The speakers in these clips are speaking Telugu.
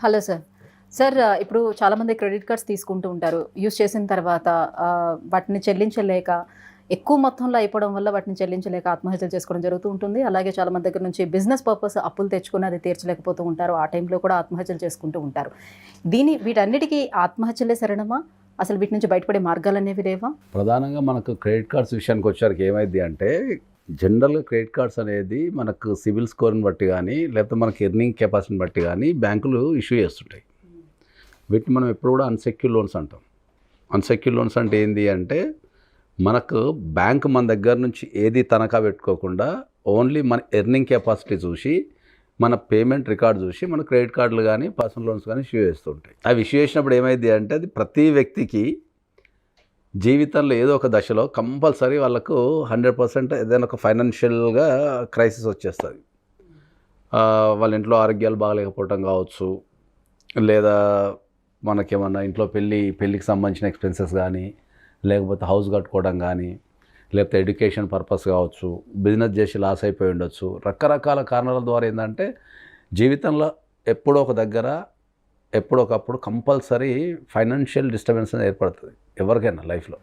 Hello sir. సార్ ఇప్పుడు చాలామంది క్రెడిట్ కార్డ్స్ తీసుకుంటూ ఉంటారు. యూజ్ చేసిన తర్వాత వాటిని చెల్లించలేక ఎక్కువ మొత్తంలో అయిపోవడం వల్ల వాటిని చెల్లించలేక ఆత్మహత్యలు చేసుకోవడం జరుగుతూ ఉంటుంది. అలాగే చాలామంది దగ్గర నుంచి బిజినెస్ పర్పస్ అప్పులు తెచ్చుకొని అది తీర్చలేకపోతూ ఉంటారు. ఆ టైంలో కూడా ఆత్మహత్యలు చేసుకుంటూ ఉంటారు. వీటన్నిటికీ ఆత్మహత్యలే శరణమా? అసలు వీటి నుంచి బయటపడే మార్గాలనేవి లేవా? ప్రధానంగా మనకు క్రెడిట్ కార్డ్స్ విషయానికి వచ్చేసరికి ఏమైంది అంటే, జనరల్‌గా క్రెడిట్ కార్డ్స్ అనేది మనకు సిబిల్ స్కోర్‌ని బట్టి గానీ, లేకపోతే మనకి ఎర్నింగ్ కెపాసిటీని బట్టి గానీ బ్యాంకులు ఇష్యూ చేస్తుంటాయి. వీటిని మనం ఎప్పుడు కూడా అన్‌సెక్యూర్డ్ లోన్స్ అంటాం. అన్‌సెక్యూర్డ్ లోన్స్ అంటే ఏంది అంటే, మనకు బ్యాంక్ మన దగ్గర నుంచి ఏది తనఖా పెట్టుకోకుండా ఓన్లీ మన ఎర్నింగ్ కెపాసిటీ చూసి, మన పేమెంట్ రికార్డ్ చూసి మన క్రెడిట్ కార్డులు కానీ, పర్సనల్ లోన్స్ కానీ ఇష్యూ చేస్తుంటాయి. అవి ఇష్యూ చేసినప్పుడు ఏమైంది అంటే, అది ప్రతి వ్యక్తికి జీవితంలో ఏదో ఒక దశలో కంపల్సరీ వాళ్ళకు 100% ఏదైనా ఒక ఫైనాన్షియల్గా క్రైసిస్ వచ్చేస్తుంది. వాళ్ళ ఇంట్లో ఆరోగ్యాలు బాగలేకపోవటం కావచ్చు, లేదా మనకేమన్నా ఇంట్లో పెళ్ళికి సంబంధించిన ఎక్స్పెన్సెస్ కానీ, లేకపోతే హౌస్ కట్టుకోవడం కానీ, లేకపోతే ఎడ్యుకేషన్ పర్పస్ కావచ్చు, బిజినెస్ చేసి లాస్ అయిపోయి ఉండొచ్చు. రకరకాల కారణాల ద్వారా ఏంటంటే జీవితంలో ఎప్పుడో ఒక దగ్గర ఎప్పుడొకప్పుడు కంపల్సరీ ఫైనాన్షియల్ డిస్టర్బెన్స్ అనేది ఏర్పడుతుంది ఎవరికైనా లైఫ్లో.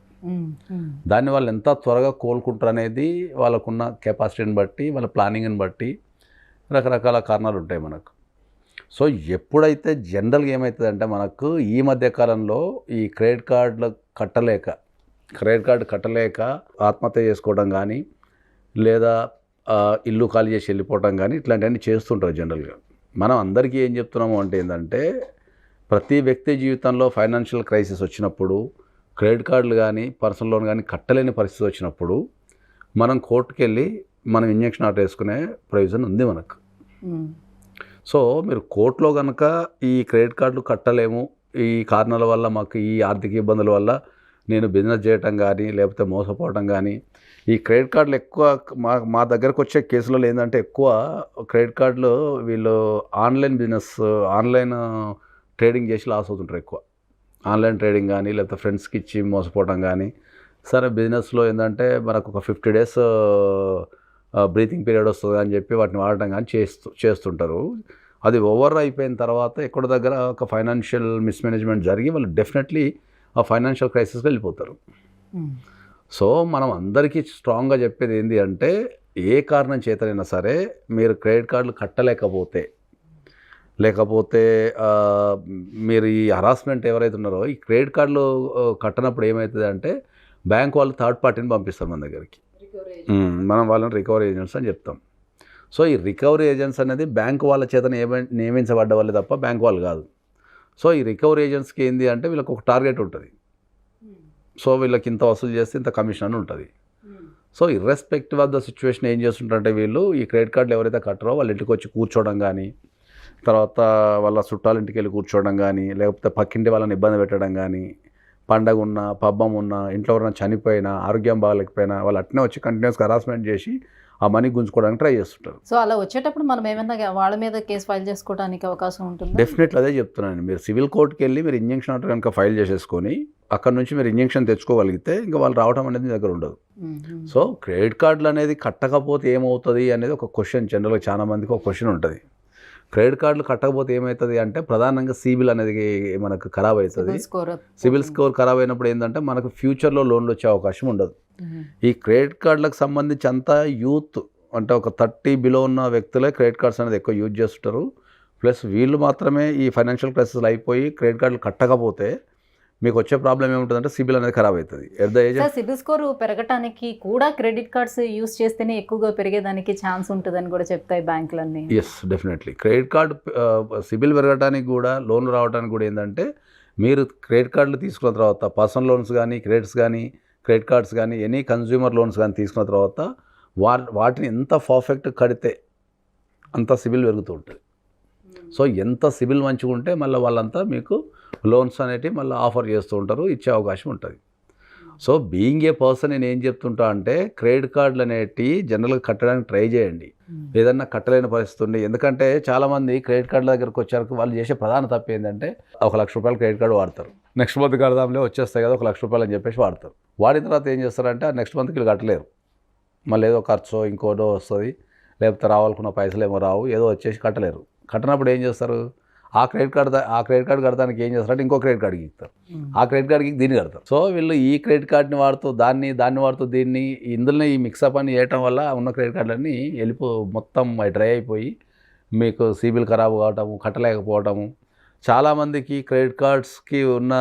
దాన్ని వాళ్ళు ఎంత త్వరగా కోలుకుంటారు అనేది వాళ్ళకున్న కెపాసిటీని బట్టి, వాళ్ళ ప్లానింగ్ని బట్టి రకరకాల కారణాలు ఉంటాయి మనకు. సో ఎప్పుడైతే జనరల్గా ఏమవుతుందంటే, మనకు ఈ మధ్య కాలంలో ఈ క్రెడిట్ కార్డు కట్టలేక ఆత్మహత్య చేసుకోవడం కానీ, లేదా ఇల్లు ఖాళీ చేసి వెళ్ళిపోవడం కానీ ఇట్లాంటివన్నీ చేస్తుంటారు జనరల్గా. మనం అందరికీ ఏం చెప్తున్నాము అంటే ఏంటంటే, ప్రతి వ్యక్తి జీవితంలో ఫైనాన్షియల్ క్రైసిస్ వచ్చినప్పుడు, క్రెడిట్ కార్డులు కానీ, పర్సనల్ లోన్ కానీ కట్టలేని పరిస్థితి వచ్చినప్పుడు మనం కోర్టుకు వెళ్ళి మనం ఇంజెక్షన్ ఆర్డర్ వేసుకునే ప్రొవిజన్ ఉంది మనకు. సో మీరు కోర్టులో కనుక ఈ క్రెడిట్ కార్డులు కట్టలేము, ఈ కారణాల వల్ల మాకు ఈ ఆర్థిక ఇబ్బందుల వల్ల నేను బిజినెస్ చేయటం కానీ, లేకపోతే మోసపోవటం కానీ, ఈ క్రెడిట్ కార్డులు ఎక్కువ మా దగ్గరకు వచ్చే కేసులలో ఏంటంటే, ఎక్కువ క్రెడిట్ కార్డులు వీళ్ళు ఆన్లైన్ ట్రేడింగ్ చేసి లాస్ అవుతుంటారు ఎక్కువ. ఆన్లైన్ ట్రేడింగ్ కానీ, లేకపోతే ఫ్రెండ్స్కి ఇచ్చి మోసపోవడం కానీ. సరే బిజినెస్లో ఏంటంటే మనకు ఒక 50 days బ్రీతింగ్ పీరియడ్ వస్తుంది అని చెప్పి వాటిని వాడటం కానీ చేస్తుంటారు. అది ఓవర్ అయిపోయిన తర్వాత ఎక్కడో దగ్గర ఒక ఫైనాన్షియల్ మిస్మేనేజ్మెంట్ జరిగి వాళ్ళు డెఫినెట్లీ ఆ ఫైనాన్షియల్ క్రైసిస్కి వెళ్ళిపోతారు. సో మనం అందరికీ స్ట్రాంగ్గా చెప్పేది ఏంటి అంటే, ఏ కారణం చేతనైనా సరే మీరు క్రెడిట్ కార్డులు కట్టలేకపోతే, లేకపోతే మీరు ఈ హరాస్మెంట్ ఎవరైతే ఉన్నారో, ఈ క్రెడిట్ కార్డులు కట్టనప్పుడు ఏమవుతుంది అంటే, బ్యాంక్ వాళ్ళు థర్డ్ పార్టీని పంపిస్తారు మన దగ్గరికి. మనం వాళ్ళని రికవరీ ఏజెంట్స్ అని చెప్తాం. సో ఈ రికవరీ ఏజెంట్స్ అనేది బ్యాంక్ వాళ్ళ చేత నియమించబడ్డ వాళ్ళే తప్ప బ్యాంక్ వాళ్ళు కాదు. సో ఈ రికవరీ ఏజెంట్స్కి ఏంది అంటే, వీళ్ళకి ఒక టార్గెట్ ఉంటుంది. సో వీళ్ళకి ఇంత వసూలు చేస్తే ఇంత కమిషన్ అని ఉంటుంది. So irrespective of the situation ఏం చేస్తుంటారంటే, వీళ్ళు ఈ క్రెడిట్ కార్డులు ఎవరైతే కట్టరో వాళ్ళ ఇంటికి వచ్చి కూర్చోవడం కానీ, తర్వాత వాళ్ళ చుట్టాల ఇంటికి వెళ్ళి కూర్చోవడం కానీ, లేకపోతే పక్కింటి వాళ్ళని ఇబ్బంది పెట్టడం కానీ, పండగ ఉన్నా, పబ్బం ఉన్నా, ఇంట్లో ఎవరైనా చనిపోయినా, ఆరోగ్యం బాగాలేకపోయినా వాళ్ళు అట్నే వచ్చి కంటిన్యూస్గా హరాస్మెంట్ చేసి ఆ మనీ గుంజుకోవడానికి ట్రై చేస్తుంటారు. సో అలా వచ్చేటప్పుడు మనం ఏమైనా వాళ్ళ మీద కేసు ఫైల్ చేసుకోవడానికి అవకాశం ఉంటుంది? డెఫినెట్లీ అదే చెప్తున్నాను. మీరు సివిల్ కోర్టుకి వెళ్ళి మీరు ఇంజెక్షన్ ఆర్డర్ కనుక ఫైల్ చేసేసుకొని అక్కడ నుంచి మీరు ఇంజెక్షన్ తెచ్చుకోగలిగితే ఇంకా వాళ్ళు రావడం అనేది మీ దగ్గర ఉండదు. సో క్రెడిట్ కార్డులు అనేది కట్టకపోతే ఏమవుతుంది అనేది ఒక క్వశ్చన్, జనరల్గా చాలా మందికి ఒక క్వశ్చన్ ఉంటుంది. క్రెడిట్ కార్డులు కట్టకపోతే ఏమవుతుంది అంటే, ప్రధానంగా సిబిల్ అనేది మనకు ఖరాబ్ అవుతుంది. సిబిల్ స్కోర్ ఖరాబ్ అయినప్పుడు ఏంటంటే మనకు ఫ్యూచర్లో లోన్లు వచ్చే అవకాశం ఉండదు. ఈ క్రెడిట్ కార్డులకు సంబంధించి అంతా యూత్ అంటే ఒక 30 బిలో ఉన్న వ్యక్తులే క్రెడిట్ కార్డ్స్ అనేది ఎక్కువ యూజ్ చేస్తుంటారు. ప్లస్ వీళ్ళు మాత్రమే ఈ ఫైనాన్షియల్ క్రైసిస్లు అయిపోయి క్రెడిట్ కార్డులు కట్టకపోతే మీకు వచ్చే ప్రాబ్లం ఏముంటుందంటే, సిబిల్ అనేది ఖరాబ్ అవుతుంది. సిబిల్ స్కోర్ పెరగడానికి కూడా క్రెడిట్ కార్డ్స్ యూస్ చేస్తేనే ఎక్కువగా పెరిగేదానికి ఛాన్స్ ఉంటుందని కూడా చెప్తాయి బ్యాంకులన్నీ. Yes, definitely credit card CIBIL పెరగడానికి కూడా, లోన్లు రావడానికి కూడా ఏంటంటే, మీరు క్రెడిట్ కార్డులు తీసుకున్న తర్వాత పర్సనల్ లోన్స్ కానీ, క్రెడిట్ కార్డ్స్ కానీ, ఎనీ కన్జ్యూమర్ లోన్స్ కానీ తీసుకున్న తర్వాత వాటిని ఎంత పర్ఫెక్ట్ కడితే అంత సిబిల్ పెరుగుతూ ఉంటుంది. సో ఎంత సిబిల్ మంచిగా ఉంటే మళ్ళీ వాళ్ళంతా మీకు లోన్స్ అనేటివి మళ్ళీ ఆఫర్ చేస్తూ ఉంటారు, ఇచ్చే అవకాశం ఉంటుంది. సో బీయింగ్ ఏ పర్సన్ నేను ఏం చెప్తుంటా అంటే, క్రెడిట్ కార్డులు అనేటివి జనరల్గా కట్టడానికి ట్రై చేయండి. ఏదన్నా కట్టలేని పరిస్థితి ఉంది. ఎందుకంటే చాలామంది క్రెడిట్ కార్డుల దగ్గరకు వచ్చారు, వాళ్ళు చేసే ప్రధాన తప్పు ఏంటంటే, 1 లక్ష రూపాయలు క్రెడిట్ కార్డు వాడతారు. నెక్స్ట్ మంత్ కడదాంలే వచ్చేస్తాయి కదా 1 లక్ష రూపాయలు అని చెప్పేసి వాడతారు. వాడిన తర్వాత ఏం చేస్తారంటే, ఆ నెక్స్ట్ మంత్కి వీళ్ళు కట్టలేరు. మళ్ళీ ఏదో ఖర్చు ఇంకోటో వస్తుంది, లేకపోతే రావాలనుకున్న పైసలు ఏమో రావు, ఏదో వచ్చేసి కట్టలేరు. కట్టనప్పుడు ఏం చేస్తారు, ఆ క్రెడిట్ కార్డు కడతానికి ఏం చేస్తారంటే ఇంకో క్రెడిట్ కార్డుకి ఇస్తారు, ఆ క్రెడిట్ కార్డుకి దీన్ని కడతారు. సో వీళ్ళు ఈ క్రెడిట్ కార్డుని వాడుతూ దాన్ని వాడుతూ దీన్ని ఇందులోనే ఈ మిక్సప్ అని చేయటం వల్ల ఉన్న క్రెడిట్ కార్డులన్నీ మొత్తం డ్రై అయిపోయి మీకు సిబిల్ ఖరాబ్ కావటము, కట్టలేకపోవటము. చాలామందికి క్రెడిట్ కార్డ్స్కి ఉన్న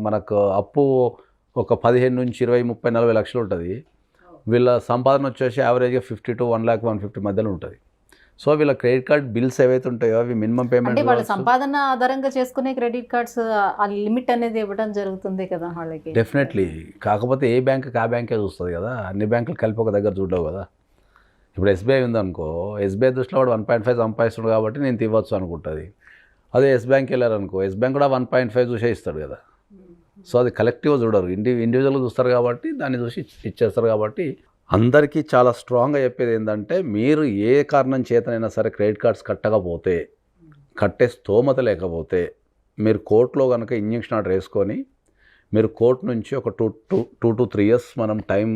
మనకు అప్పు ఒక 15 నుంచి 20, 30, 40 లక్షలు ఉంటుంది. వీళ్ళ సంపాదన వచ్చేసి యావరేజ్గా 50 to 1,50,000 మధ్యలో ఉంటుంది. సో వీళ్ళ క్రెడిట్ కార్డ్ బిల్స్ ఏవైతే ఉంటాయో అవి మినిమం పేమెంట్ అంటే వాళ్ళ సంపాదన ఆధారంగా చేసుకునే క్రెడిట్ కార్డ్స్ ఆ లిమిట్ అనేది ఇవ్వడం జరుగుతుంది కదా వాళ్ళకి. డెఫినెట్లీ. కాకపోతే ఏ బ్యాంక్కి ఆ బ్యాంకే చూస్తుంది కదా, అన్ని బ్యాంకులు కలిపి ఒక దగ్గర చూడవు కదా. ఇప్పుడు ఎస్బీఐ ఉందనుకో, ఎస్బీఐ దృష్టిలో వాడు 1.5 సంపాదిస్తున్నాడు కాబట్టి నేను ఇవ్వచ్చు అనుకుంటుంది. అదే ఎస్ బ్యాంక్కి వెళ్ళారనుకో, ఎస్ బ్యాంక్ కూడా 1.5 చూసే ఇస్తాడు కదా. సో అది కలెక్టివ్గా చూడరు, ఇండివిజువల్గా చూస్తారు కాబట్టి దాన్ని చూసి ఇచ్చేస్తారు. కాబట్టి అందరికీ చాలా స్ట్రాంగ్గా చెప్పేది ఏంటంటే, మీరు ఏ కారణం చేతనైనా సరే క్రెడిట్ కార్డ్స్ కట్టకపోతే, కట్టే స్తోమత లేకపోతే మీరు కోర్టులో కనుక ఇంజక్షన్ ఆర్డర్ వేసుకొని మీరు కోర్టు నుంచి ఒక 2 to 3 years మనం టైం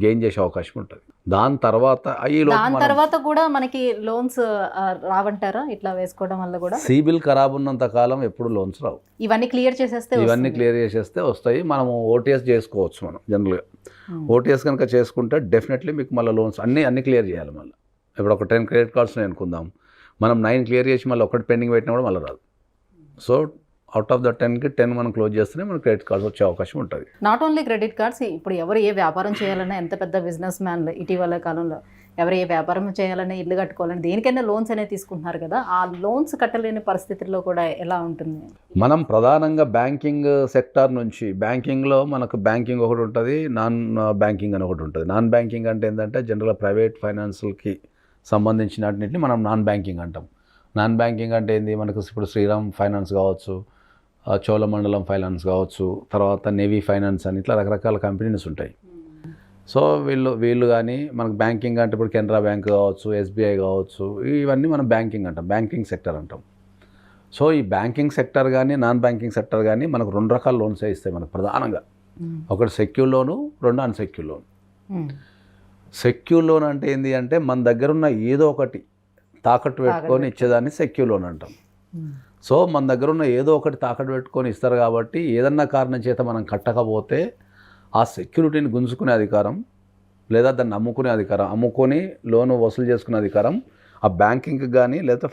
గెయిన్ చేసే అవకాశం ఉంటుంది. దాని తర్వాత కూడా మనకి లోన్స్ రావంటారా ఇట్లా వేసుకోవడం వల్ల కూడా? సిబిల్ ఖరాబ్ ఉన్నంత కాలం ఎప్పుడు లోన్స్ రావు. ఇవన్నీ క్లియర్ చేసేస్తే వస్తాయి. మనము ఓటీఎస్ చేసుకోవచ్చు. మనం జనరల్గా ఓటీఎస్ కనుక చేసుకుంటే డెఫినెట్లీ మీకు మళ్ళీ లోన్స్ అన్నీ క్లియర్ చేయాలి. మళ్ళీ ఇప్పుడు ఒక 10 క్రెడిట్ కార్డ్స్ అనుకుందాం, మనం 9 క్లియర్ చేసి మళ్ళీ ఒకటి పెండింగ్ పెట్టినా కూడా మళ్ళీ రాదు. సో అవుట్ ఆఫ్ ద 10కి 10 మనం క్లోజ్ చేస్తేనే మనకు క్రెడిట్ కార్డ్స్ వచ్చే అవకాశం ఉంటుంది. నాట్ ఓన్లీ క్రెడిట్ కార్డ్స్, ఇప్పుడు ఎవరు ఏ వ్యాపారం చేయాలన్నా, ఎంత పెద్ద బిజినెస్ మ్యాన్లు ఇటీవల కాలంలో ఎవరు ఏ వ్యాపారం చేయాలన్నా, ఇల్లు కట్టుకోవాలని దేనికైనా లోన్స్ అనేది తీసుకుంటున్నారు కదా. ఆ లోన్స్ కట్టలేని పరిస్థితుల్లో కూడా ఎలా ఉంటుంది? మనం ప్రధానంగా బ్యాంకింగ్ సెక్టార్ నుంచి, బ్యాంకింగ్లో మనకు బ్యాంకింగ్ ఒకటి ఉంటుంది, నాన్ బ్యాంకింగ్ అని ఒకటి ఉంటుంది. నాన్ బ్యాంకింగ్ అంటే ఏంటంటే జనరల్గా ప్రైవేట్ ఫైనాన్షియల్కి సంబంధించినన్నింటినీ మనం నాన్ బ్యాంకింగ్ అంటాం. నాన్ బ్యాంకింగ్ అంటే ఏంది, మనకు ఇప్పుడు శ్రీరామ్ ఫైనాన్స్ కావచ్చు, చోళమండలం ఫైనాన్స్ కావచ్చు, తర్వాత నేవీ ఫైనాన్స్ అని ఇట్లా రకరకాల కంపెనీస్ ఉంటాయి. సో వీళ్ళు కానీ మనకు బ్యాంకింగ్ అంటే ఇప్పుడు కెనరా బ్యాంక్ కావచ్చు, ఎస్బీఐ కావచ్చు, ఇవన్నీ మనం బ్యాంకింగ్ అంటాం, బ్యాంకింగ్ సెక్టర్ అంటాం. సో ఈ బ్యాంకింగ్ సెక్టర్ కానీ నాన్ బ్యాంకింగ్ సెక్టర్ కానీ మనకు 2 రకాల లోన్స్ ఇస్తాయి మనకు ప్రధానంగా. ఒకటి సెక్యూర్ లోను, 2 అన్సెక్యూర్ లోన్. సెక్యూర్ లోన్ అంటే ఏంటి అంటే మన దగ్గర ఉన్న ఏదో ఒకటి తాకట్టు పెట్టుకొని ఇచ్చేదాన్ని సెక్యూర్ లోన్ అంటాం. సో మన దగ్గర ఉన్న ఏదో ఒకటి తాకట్టు పెట్టుకొని ఇస్తారు కాబట్టి ఏదన్నా కారణం చేత మనం కట్టకపోతే ఆ సెక్యూరిటీని గుంజుకునే అధికారం, లేదా దాన్ని అమ్ముకొని లోను వసూలు చేసుకునే అధికారం ఆ బ్యాంకింగ్కి కానీ లేదా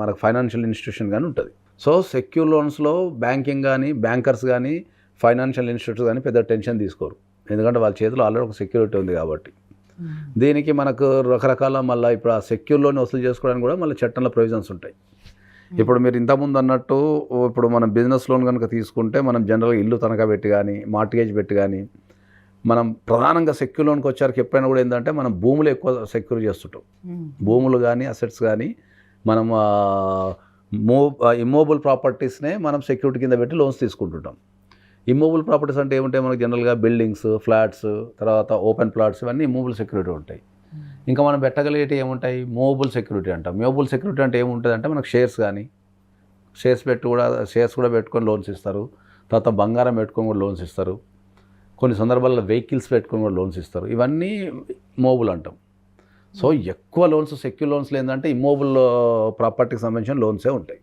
మనకు ఫైనాన్షియల్ ఇన్స్టిట్యూషన్ కానీ ఉంటుంది. సో సెక్యూర్ లోన్స్లో బ్యాంకింగ్ కానీ, బ్యాంకర్స్ కానీ, ఫైనాన్షియల్ ఇన్స్టిట్యూట్స్ కానీ పెద్ద టెన్షన్ తీసుకోరు, ఎందుకంటే వాళ్ళ చేతిలో ఆల్రెడీ ఒక సెక్యూరిటీ ఉంది కాబట్టి. దీనికి మనకు రకరకాల మళ్ళీ ఇప్పుడు ఆ సెక్యూర్ లోన్ వసూలు చేసుకోవడానికి కూడా మళ్ళీ చట్టంలో ప్రొవిజన్స్ ఉంటాయి. ఇప్పుడు మీరు ఇంతకుముందు అన్నట్టు ఇప్పుడు మనం బిజినెస్ లోన్ కనుక తీసుకుంటే మనం జనరల్గా ఇల్లు తనఖా పెట్టి కానీ, మార్టిగేజ్ పెట్టి కానీ, మనం ప్రధానంగా సెక్యూర్ లోన్కి వచ్చారికి ఎప్పుడైనా కూడా ఏంటంటే మనం భూములు ఎక్కువ సెక్యూర్ చేస్తుంటాం. భూములు కానీ, అసెట్స్ కానీ మనం ఇమ్మూవబుల్ ప్రాపర్టీస్నే మనం సెక్యూరిటీ కింద పెట్టి లోన్స్ తీసుకుంటుంటాం. ఇమ్మూవబుల్ ప్రాపర్టీస్ అంటే ఏముంటాయి మనకు జనరల్గా బిల్డింగ్స్, ఫ్లాట్స్, తర్వాత ఓపెన్ ప్లాట్స్, ఇవన్నీ ఇమ్మూవబుల్ సెక్యూరిటీ ఉంటాయి. ఇంకా మనం పెట్టగలిగేటి ఏముంటాయి, మూవబుల్ సెక్యూరిటీ అంటాం. మూవబుల్ సెక్యూరిటీ అంటే ఏముంటుంది అంటే మనకు షేర్స్ కూడా పెట్టుకొని లోన్స్ ఇస్తారు. తర్వాత బంగారం పెట్టుకొని కూడా లోన్స్ ఇస్తారు. కొన్ని సందర్భాల్లో వెహికల్స్ పెట్టుకొని కూడా లోన్స్ ఇస్తారు. ఇవన్నీ మూవబుల్ అంటాం. సో ఎక్కువ లోన్స్ సెక్యూర్ లోన్స్లో ఏంటంటే ఇమ్మూవబుల్ ప్రాపర్టీకి సంబంధించిన లోన్సే ఉంటాయి.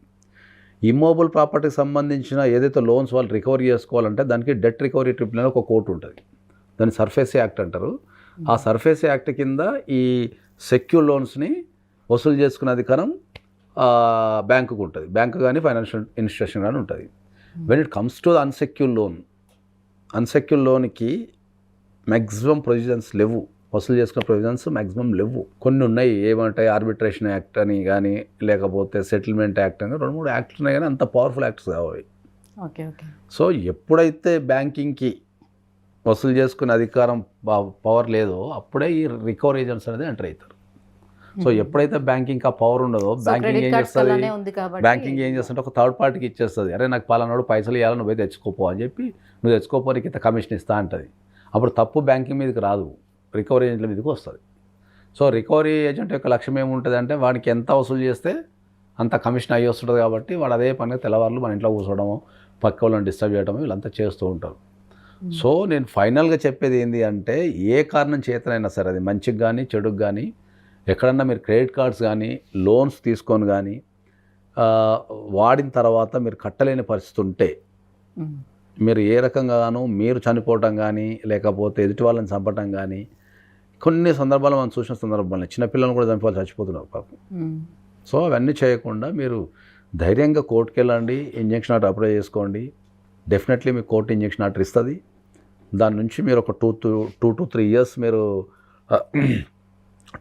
ఇమ్మూవబుల్ ప్రాపర్టీకి సంబంధించిన ఏదైతే లోన్స్ వాళ్ళు రికవరీ చేసుకోవాలంటే దానికి డెట్ రికవరీ ట్రిబ్యునల్ ఒక కోర్టు ఉంటుంది, దాన్ని సర్ఫేసీ యాక్ట్ అంటారు. ఆ సర్ఫేసీ యాక్ట్ కింద ఈ సెక్యూర్ లోన్స్ని వసూలు చేసుకునే అధికారం బ్యాంకుకు ఉంటుంది. బ్యాంకు కానీ ఫైనాన్షియల్ ఇన్స్టిట్యూషన్ కానీ ఉంటుంది. When it comes to the unsecure లోన్కి మ్యాక్సిమం ప్రొవిజన్స్ లేవు, వసూలు చేసుకునే ప్రొవిజన్స్ మ్యాక్సిమం లేవు. కొన్ని ఉన్నాయి, ఏమంటాయి ఆర్బిట్రేషన్ యాక్ట్ అని కానీ, లేకపోతే సెటిల్మెంట్ యాక్ట్ అని 2-3 యాక్ట్లు ఉన్నాయి, కానీ అంత పవర్ఫుల్ యాక్ట్స్ కావాలి. సో ఎప్పుడైతే బ్యాంకింగ్కి వసూలు చేసుకునే అధికారం పవర్ లేదో అప్పుడే ఈ రికవరీ ఏజెంట్స్ అనేది ఎంటర్ అవుతారు. సో ఎప్పుడైతే బ్యాంకింగ్ ఆ పవర్ ఉండదో బ్యాంకింగ్ ఏం చేస్తుంటే ఒక థర్డ్ పార్టీకి ఇచ్చేస్తుంది. అరే నాకు పలానాడు పైసలు ఇవ్వాలి, నువ్వు తెచ్చుకోపో అని చెప్పి, నువ్వు తెచ్చుకోపోనికి ఇంత కమిషన్ ఇస్తా అంటుంది. అప్పుడు తప్పు బ్యాంకింగ్ మీదకి రాదు, రికవరీ ఏజెంట్ల మీదకి వస్తుంది. సో రికవరీ ఏజెంట్ యొక్క లక్ష్యం ఏముంటుంది అంటే వాడికి ఎంత వసూలు చేస్తే అంత కమిషన్ అయ్యి వస్తుంటుంది. కాబట్టి వాడు అదే పనిగా తెల్లవారులు మన ఇంట్లో కూర్చోవడము, పక్క వాళ్ళని డిస్టర్బ్ చేయడము వీళ్ళంతా చేస్తూ ఉంటారు. సో నేను ఫైనల్గా చెప్పేది ఏంటి అంటే, ఏ కారణం చేతనైనా సరే, అది మంచికి కానీ చెడుకు కానీ, ఎక్కడన్నా మీరు క్రెడిట్ కార్డ్స్ కానీ లోన్స్ తీసుకొని కానీ వాడిన తర్వాత మీరు కట్టలేని పరిస్థితి ఉంటే మ్మ్. మీరు ఏ రకంగానూ మీరు చనిపోవటం కానీ లేకపోతే ఎదుటి వాళ్ళని చంపటం కానీ కొన్ని సందర్భాలు మనం చూసిన సందర్భాలు చిన్నపిల్లలను కూడా చంపి వాళ్ళు చచ్చిపోతున్నారు పాపం. మ్మ్. సో అవన్నీ చేయకుండా మీరు ధైర్యంగా కోర్టుకి వెళ్ళండి, ఇంజెక్షన్ ఆర్డర్ అప్లై చేసుకోండి. డెఫినెట్లీ మీకు కోర్టు ఇంజెక్షన్ ఆర్డర్ ఇస్తుంది. దాని నుంచి మీరు ఒక 2 to 3 years మీరు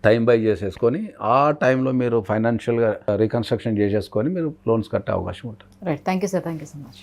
టైం బై చేసేసుకొని ఆ టైంలో మీరు ఫైనాన్షియల్గా రీకన్స్ట్రక్షన్ చేసేసుకొని మీరు లోన్స్ కట్టే అవకాశం ఉంటుంది. Right, thank you sir, thank you so much.